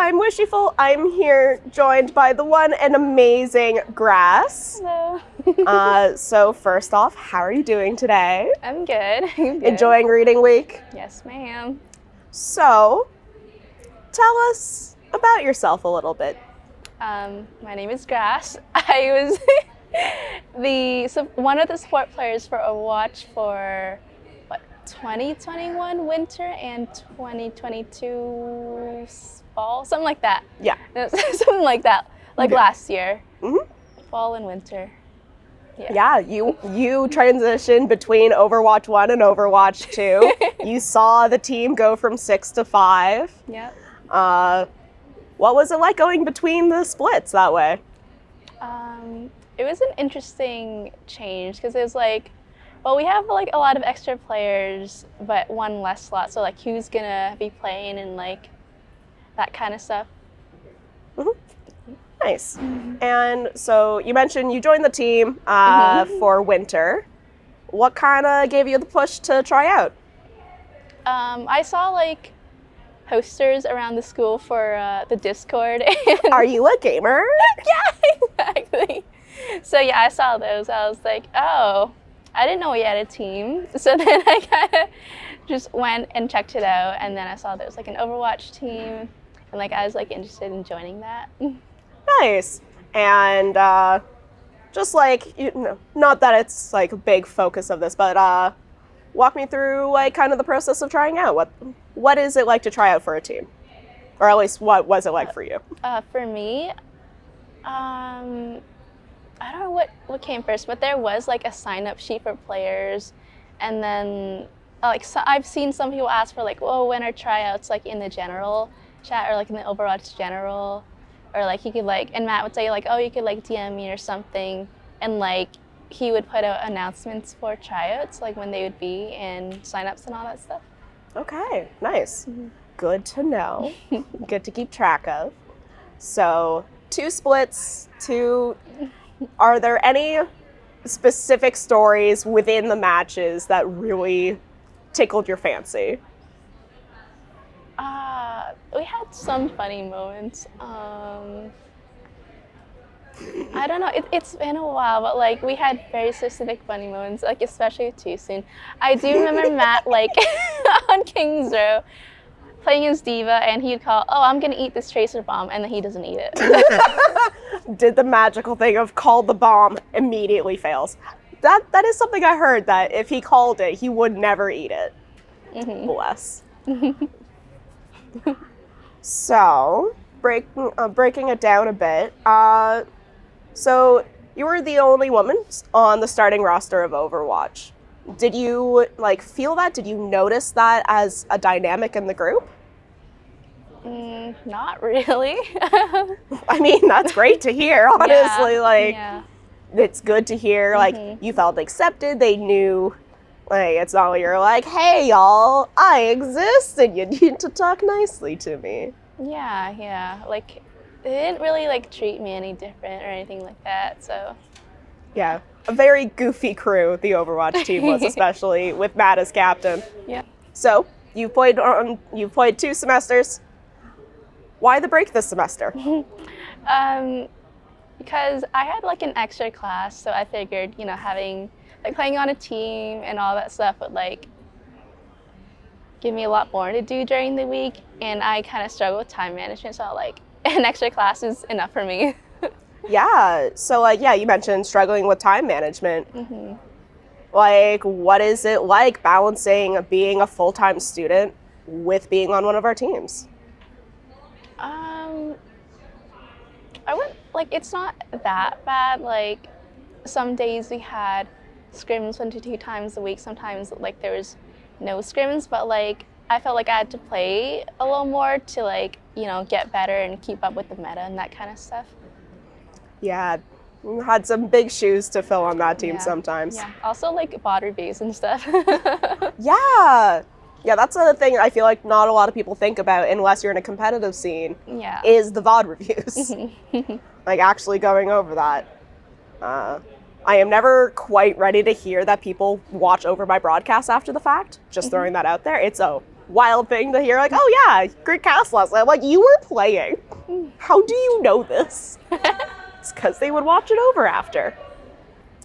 I'm Wishyful. I'm here joined by the one and amazing Grass. Hello. So first off, how are you doing today? I'm good. Enjoying reading week? Yes, ma'am. So, tell us about yourself a little bit. My name is Grass. I was one of the support players for Overwatch for 2021 winter and 2022 fall, something like that. Yeah. Something like that, last year. Mm-hmm. Fall and winter. Yeah, you transitioned between Overwatch 1 and Overwatch 2. You saw the team go from 6 to 5. Yep. What was it like going between the splits that way? It was an interesting change because it was we have a lot of extra players, but one less slot. So who's gonna be playing and that kind of stuff. Mm-hmm. Nice. Mm-hmm. And so you mentioned you joined the team for winter. What kind of gave you the push to try out? I saw posters around the school for the Discord. Are you a gamer? Yeah, exactly. So yeah, I saw those. I was like, oh, I didn't know we had a team. So then I kind of just went and checked it out, and then I saw there was an Overwatch team, and I was interested in joining that. Nice. And just not that it's a big focus of this, but walk me through kind of the process of trying out. What is it like to try out for a team? Or at least what was it like for you? For me, I don't know what came first, but there was a sign-up sheet for players, and then so I've seen some people ask for when are tryouts in the general chat or in the Overwatch general, or he could and Matt would say oh, you could DM me or something, and he would put out announcements for tryouts when they would be and sign-ups and all that stuff. Okay, nice. Mm-hmm. Good to know. Good to keep track of. So 2 splits, 2. Are there any specific stories within the matches that really tickled your fancy? We had some funny moments. I don't know, it's been a while, but we had very specific funny moments, especially with Too Soon. I do remember Matt on King's Row playing as Diva, and he'd call, oh, I'm gonna eat this tracer bomb, and then he doesn't eat it. Did the magical thing of call the bomb, immediately fails. That is something I heard, that if he called it, he would never eat it. Mm-hmm. Bless. So, breaking it down a bit, so you were the only woman on the starting roster of Overwatch. Did you feel that? Did you notice that as a dynamic in the group? Not really. I mean, that's great to hear, honestly. Yeah. It's good to hear, mm-hmm. You felt accepted. They knew, it's not like you're hey, y'all, I exist, and you need to talk nicely to me. Yeah. They didn't really, treat me any different or anything like that, so. Yeah, a very goofy crew the Overwatch team was, especially with Matt as captain. Yeah. So, you've played 2 semesters. Why the break this semester? Because I had an extra class, so I figured, having playing on a team and all that stuff would give me a lot more to do during the week, and I kind of struggle with time management, so an extra class is enough for me. Yeah. So you mentioned struggling with time management. Mm-hmm. What is it like balancing being a full-time student with being on one of our teams? I wouldn't, it's not that bad. Some days we had scrims 1 to 2 times a week. Sometimes there was no scrims, but I felt I had to play a little more to get better and keep up with the meta and that kind of stuff. Yeah, you had some big shoes to fill on that team sometimes. Yeah, also bot reviews and stuff. Yeah, that's a thing I feel not a lot of people think about unless you're in a competitive scene. Yeah. Is the VOD reviews. Actually going over that. I am never quite ready to hear that people watch over my broadcasts after the fact. Just throwing that out there. It's wild thing to hear. Like, oh yeah, great cast last night. Like, you were playing. How do you know this? It's because they would watch it over after.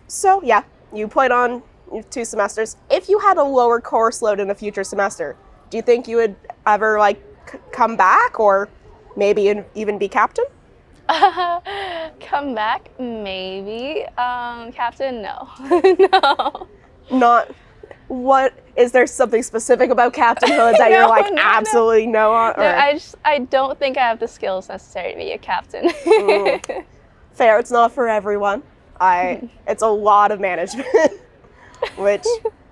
So yeah, you played on 2 semesters. If you had a lower course load in a future semester, do you think you would ever like come back or maybe even be captain? Come back, maybe. Captain, no. No. Not. What is there something specific about Captainhood that you're like absolutely no on? Or? No, I don't think I have the skills necessary to be a captain. Fair, it's not for everyone. It's a lot of management, which,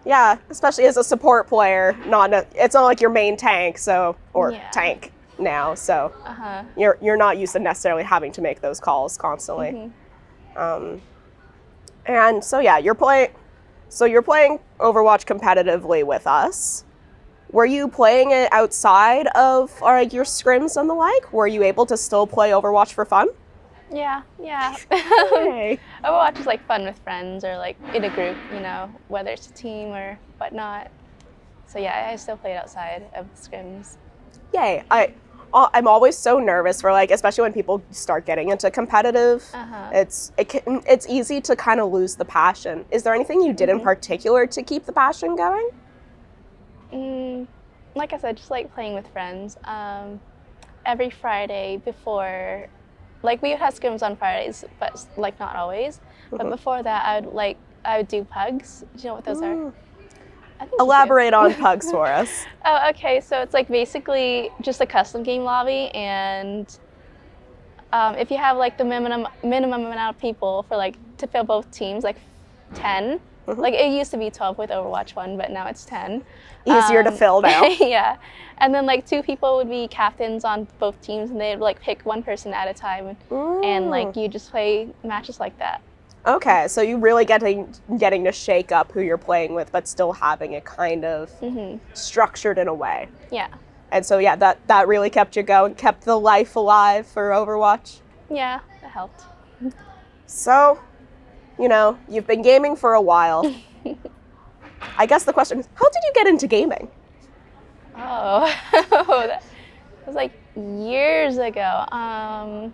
yeah, especially as a support player, it's not like your main tank, tank now, so you're not used to necessarily having to make those calls constantly. And so yeah, you're playing Overwatch competitively with us. Were you playing it outside of like your scrims and the like? Were you able to still play Overwatch for fun? Yeah. Hey. Overwatch is like fun with friends or like in a group, whether it's a team or whatnot. So yeah, I still play it outside of the scrims. Yay. I'm always so nervous for like, especially when people start getting into competitive, it's easy to kind of lose the passion. Is there anything you did in particular to keep the passion going? Like I said, just like playing with friends. Every Friday before, like we would have scrims on Fridays, but like not always. But before that, I would do pugs. Do you know what those are? Elaborate on pugs for us. Oh, okay. So it's like basically just a custom game lobby, and if you have like the minimum amount of people for like to fill both teams, like 10. Like it used to be 12 with Overwatch 1, but now it's 10. Easier to fill now. Yeah, and then like 2 people would be captains on both teams, and they'd like pick one person at a time, and like you just play matches like that. Okay, so you really getting to shake up who you're playing with, but still having it kind of structured in a way. Yeah. And so yeah, that really kept you going, kept the life alive for Overwatch. Yeah, that helped. So, you've been gaming for a while. I guess the question is, how did you get into gaming? Oh, that was like years ago.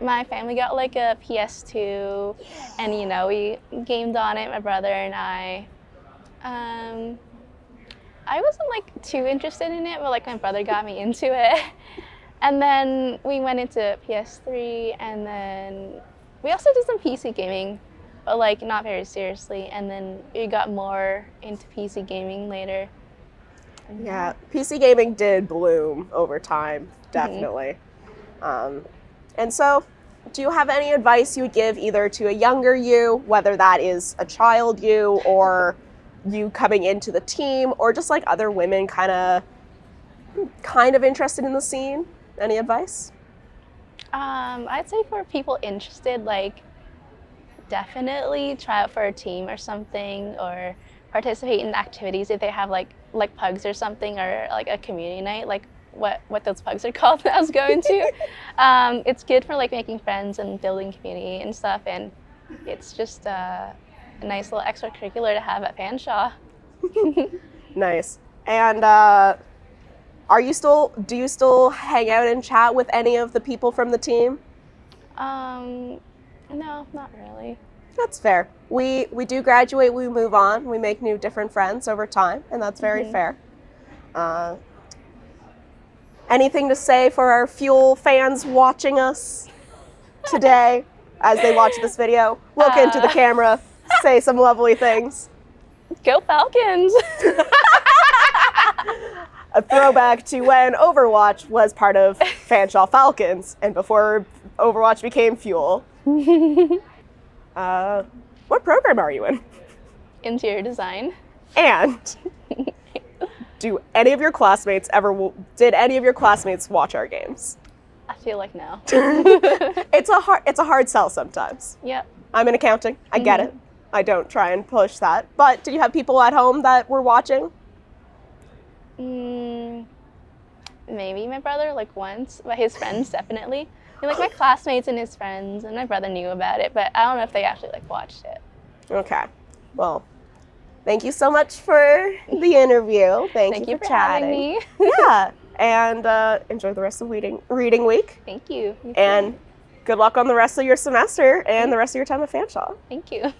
My family got like a PS2, and we gamed on it, my brother and I. I wasn't like too interested in it, but like my brother got me into it. And then we went into PS3, and then we also did some PC gaming, but like not very seriously. And then we got more into PC gaming later. Yeah, PC gaming did bloom over time, definitely. And so, do you have any advice you would give either to a younger you, whether that is a child you, or you coming into the team, or just like other women kind of interested in the scene? Any advice? I'd say for people interested, like definitely try out for a team or something, or participate in activities if they have like pugs or something, or like a community night, like what those pugs are called that I was going to. It's good for like making friends and building community and stuff, and it's just a nice little extracurricular to have at Fanshawe. Nice. And do you still hang out and chat with any of the people from the team? No, not really. That's fair. We do graduate, we move on, we make new different friends over time, and that's very fair. Anything to say for our Fuel fans watching us today as they watch this video? Look into the camera, say some lovely things. Go Falcons! A throwback to when Overwatch was part of Fanshawe Falcons, and before Overwatch became Fuel. What program are you in? Interior design. And did any of your classmates watch our games? I feel like no. It's a hard sell sometimes. Yep. I'm in accounting. I get it. I don't try and push that. But did you have people at home that were watching? Maybe my brother, like once, but his friends definitely. And, like my classmates and his friends, and my brother knew about it, but I don't know if they actually like watched it. Okay. Well, Thank you so much for the interview. Thank you for having chatting. me. Yeah, and enjoy the rest of reading week. Thank you. And good luck on the rest of your semester and the rest of your time at Fanshawe. Thank you.